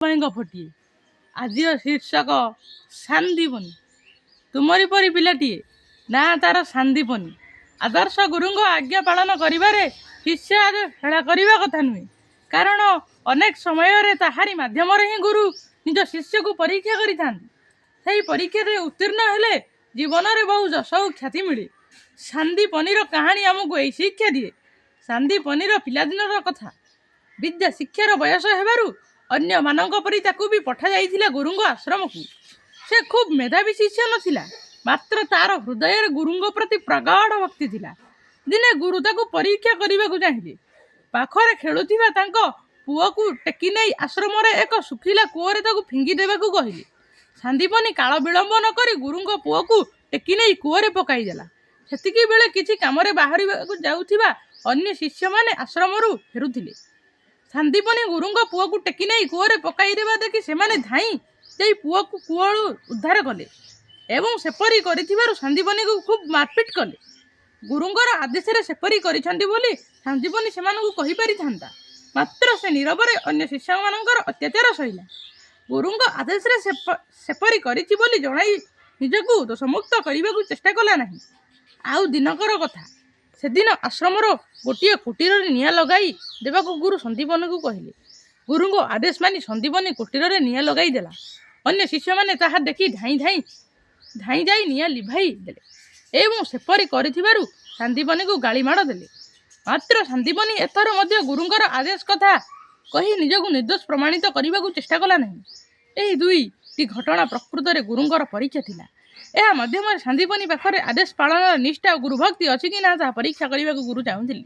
ଫଟିଏ ଆଜିର ଶୀର୍ଷକ ସାନ୍ଦୀପନି। ତୁମରି ପରି ପିଲାଟିଏ ନା ତାର ସାନ୍ଦୀପନି। ଆଦର୍ଶ ଗୁରୁଙ୍କ ଆଜ୍ଞା ପାଳନ କରିବାରେ ଶିଷ୍ୟ ଆଦେ ହେଳା କରିବା କଥା ନୁହେଁ, କାରଣ ଅନେକ ସମୟରେ ତାହାରି ମାଧ୍ୟମରେ ହିଁ ଗୁରୁ ନିଜ ଶିଷ୍ୟକୁ ପରୀକ୍ଷା କରିଥାନ୍ତି। ସେହି ପରୀକ୍ଷାରେ ଉତ୍ତୀର୍ଣ୍ଣ ହେଲେ ଜୀବନରେ ବହୁ ଯଶ ଓ ଖ୍ୟାତି ମିଳେ। ସାନ୍ଦୀପନିର କାହାଣୀ ଆମକୁ ଏହି ଶିକ୍ଷା ଦିଏ। ସାନ୍ଦୀପନିର ପିଲାଦିନର କଥା। ବିଦ୍ୟା ଶିକ୍ଷାର ବୟସ ହେବାରୁ ଅନ୍ୟମାନଙ୍କ ପରି ତାକୁ ବି ପଠାଯାଇଥିଲା ଗୁରୁଙ୍କ ଆଶ୍ରମକୁ। ସେ ଖୁବ୍ ମେଧାବୀ ଶିଷ୍ୟ ନଥିଲା, ମାତ୍ର ତାର ହୃଦୟରେ ଗୁରୁଙ୍କ ପ୍ରତି ପ୍ରଗାଢ଼ ଭକ୍ତି ଥିଲା। ଦିନେ ଗୁରୁ ତାକୁ ପରୀକ୍ଷା କରିବାକୁ ଚାହିଁଲେ। ପାଖରେ ଖେଳୁଥିବା ତାଙ୍କ ପୁଅକୁ ଟେକି ନେଇ ଆଶ୍ରମରେ ଏକ ଶୁଖିଲା କୂଅରେ ତାକୁ ଫିଙ୍ଗି ଦେବାକୁ କହିଲେ। ସାନ୍ଦୀପନି କାଳ ବିଳମ୍ବ ନ କରି ଗୁରୁଙ୍କ ପୁଅକୁ ଟେକି ନେଇ କୂଅରେ ପକାଇଦେଲା। ସେତିକି ବେଳେ କିଛି କାମରେ ବାହାରିବାକୁ ଯାଉଥିବା ଅନ୍ୟ ଶିଷ୍ୟମାନେ ଆଶ୍ରମରୁ ଫେରୁଥିଲେ। ସାନ୍ଦୀପନି ଗୁରୁଙ୍କ ପୁଅକୁ ଟେକି ନେଇ କୂଅରେ ପକାଇଦେବା ଦେଖି ସେମାନେ ଧାଇଁ ଯାଇ ପୁଅକୁ କୂଅରୁ ଉଦ୍ଧାର କଲେ ଏବଂ ସେପରି କରିଥିବାରୁ ସାନ୍ଦୀପନିକୁ ଖୁବ୍ ମାରପିଟ କଲେ। ଗୁରୁଙ୍କର ଆଦେଶରେ ସେପରି କରିଛନ୍ତି ବୋଲି ସାନ୍ଦୀପନି ସେମାନଙ୍କୁ କହିପାରିଥାନ୍ତା, ମାତ୍ର ସେ ନୀରବରେ ଅନ୍ୟ ଶିଷ୍ୟମାନଙ୍କର ଅତ୍ୟାଚାର ସହିଲା। ଗୁରୁଙ୍କ ଆଦେଶରେ ସେପରି କରିଛି ବୋଲି ଜଣାଇ ନିଜକୁ ଦୋଷମୁକ୍ତ କରିବାକୁ ଚେଷ୍ଟା କଲା ନାହିଁ। ଆଉ ଦିନକର କଥା। ସେଦିନ ଆଶ୍ରମର ଗୋଟିଏ କୁଟୀରରେ ନିଆଁ ଲଗାଇ ଦେବାକୁ ଗୁରୁ ସାନ୍ଦୀପନିକୁ କହିଲେ। ଗୁରୁଙ୍କ ଆଦେଶ ମାନି ସାନ୍ଦୀପନି କୁଟୀରରେ ନିଆଁ ଲଗାଇ ଦେଲା। ଅନ୍ୟ ଶିଷ୍ୟମାନେ ତାହା ଦେଖି ଧାଇଁ ଯାଇ ନିଆଁ ଲିଭାଇ ଦେଲେ ଏବଂ ସେପରି କରିଥିବାରୁ ସାନ୍ଦୀପନିକୁ ଗାଳିମାଡ଼ ଦେଲେ। ମାତ୍ର ସାନ୍ଦୀପନି ଏଥର ମଧ୍ୟ ଗୁରୁଙ୍କର ଆଦେଶ କଥା କହି ନିଜକୁ ନିର୍ଦ୍ଦୋଷ ପ୍ରମାଣିତ କରିବାକୁ ଚେଷ୍ଟା କଲା ନାହିଁ। ଏହି ଦୁଇଟି ଘଟଣା ପ୍ରକୃତରେ ଗୁରୁଙ୍କର ପରୀକ୍ଷା ଥିଲା। ଏହା ମାଧ୍ୟମରେ ସାନ୍ଦୀପନି ପାଖରେ ଆଦେଶ ପାଳନର ନିଷ୍ଠା ଓ ଗୁରୁଭକ୍ତି ଅଛି କି ନା ତାହା ପରୀକ୍ଷା କରିବାକୁ ଗୁରୁ ଚାହୁଁଥିଲେ।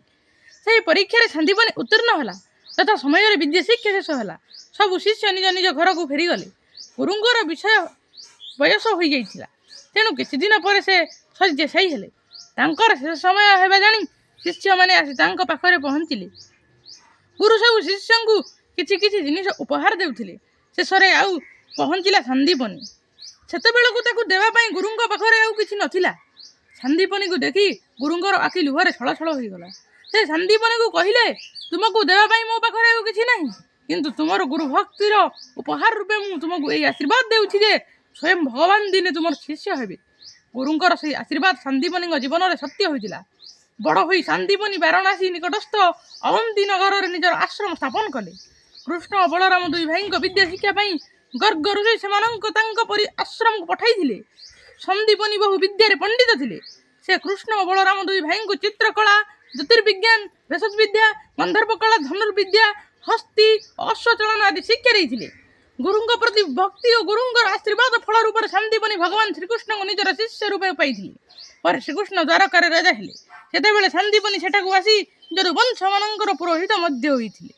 ସେହି ପରୀକ୍ଷାରେ ସାନ୍ଦୀପନି ଉତ୍ତୀର୍ଣ୍ଣ ହେଲା ତଥା ସମୟରେ ବିଦ୍ୟା ଶିକ୍ଷା ଶେଷ ହେଲା। ସବୁ ଶିଷ୍ୟ ନିଜ ନିଜ ଘରକୁ ଫେରିଗଲେ। ଗୁରୁଙ୍କର ବୟସ ହୋଇଯାଇଥିଲା, ତେଣୁ କିଛିଦିନ ପରେ ସେ ଶଯ୍ୟାଶାୟୀ ହେଲେ। ତାଙ୍କର ଶେଷ ସମୟ ହେବା ଜାଣି ଶିଷ୍ୟମାନେ ଆସି ତାଙ୍କ ପାଖରେ ପହଞ୍ଚିଲେ। ଗୁରୁ ସବୁ ଶିଷ୍ୟଙ୍କୁ କିଛି କିଛି ଜିନିଷ ଉପହାର ଦେଉଥିଲେ। ଶେଷରେ ଆଉ ପହଞ୍ଚିଲା ସାନ୍ଦୀପନି। ସେତେବେଳକୁ ତାକୁ ଦେବା ପାଇଁ ଗୁରୁଙ୍କ ପାଖରେ ଆଉ କିଛି ନଥିଲା। ସାନ୍ଦୀପନିକୁ ଦେଖି ଗୁରୁଙ୍କର ଆଖି ଲୁହରେ ଛଳଛଳ ହୋଇଗଲା। ସେ ସାନ୍ଦୀପନିକୁ କହିଲେ, ତୁମକୁ ଦେବା ପାଇଁ ମୋ ପାଖରେ ଆଉ କିଛି ନାହିଁ, କିନ୍ତୁ ତୁମର ଗୁରୁ ଭକ୍ତିର ଉପହାର ରୂପେ ମୁଁ ତୁମକୁ ଏହି ଆଶୀର୍ବାଦ ଦେଉଛି ଯେ ସ୍ୱୟଂ ଭଗବାନ ଦିନେ ତୁମର ଶିଷ୍ୟ ହେବେ। ଗୁରୁଙ୍କର ସେହି ଆଶୀର୍ବାଦ ସାନ୍ଦୀପନିଙ୍କ ଜୀବନରେ ସତ୍ୟ ହୋଇଥିଲା। ବଡ଼ ହୋଇ ସାନ୍ଦୀପନି ବାରାଣସୀ ନିକଟସ୍ଥ ଅବନ୍ତୀ ନଗରରେ ନିଜର ଆଶ୍ରମ ସ୍ଥାପନ କଲେ। କୃଷ୍ଣ ଓ ବଳରାମ ଦୁଇ ଭାଇଙ୍କ ବିଦ୍ୟା ଶିକ୍ଷା ପାଇଁ ଗର୍ଗ ଋଷି ସେମାନଙ୍କୁ ତାଙ୍କ ପରି ଆଶ୍ରମକୁ ପଠାଇଥିଲେ। ସାନ୍ଦୀପନି ବହୁ ବିଦ୍ୟାରେ ପଣ୍ଡିତ ଥିଲେ। ସେ କୃଷ୍ଣ ଓ ବଳରାମ ଦୁଇ ଭାଇଙ୍କୁ ଚିତ୍ରକଳା, ଜ୍ୟୋତିର୍ବିଜ୍ଞାନ, ଭେଷଜବିଦ୍ୟା, ଗନ୍ଧର୍ବ କଳା, ଧନୁର୍ବିଦ୍ୟା, ହସ୍ତି ଓ ଅଶ୍ୱଚାଳନ ଆଦି ଶିକ୍ଷା ଦେଇଥିଲେ। ଗୁରୁଙ୍କ ପ୍ରତି ଭକ୍ତି ଓ ଗୁରୁଙ୍କର ଆଶୀର୍ବାଦ ଫଳ ରୂପରେ ସାନ୍ଦୀପନି ଭଗବାନ ଶ୍ରୀକୃଷ୍ଣଙ୍କୁ ନିଜର ଶିଷ୍ୟ ରୂପେ ପାଇଥିଲେ। ପରେ ଶ୍ରୀକୃଷ୍ଣ ଦ୍ୱାରକାରେ ରାଜା ହେଲେ। ସେତେବେଳେ ସାନ୍ଦୀପନି ସେଠାକୁ ଆସି ଯଦୁବଂଶମାନଙ୍କର ପୁରୋହିତ ମଧ୍ୟ ହୋଇଥିଲେ।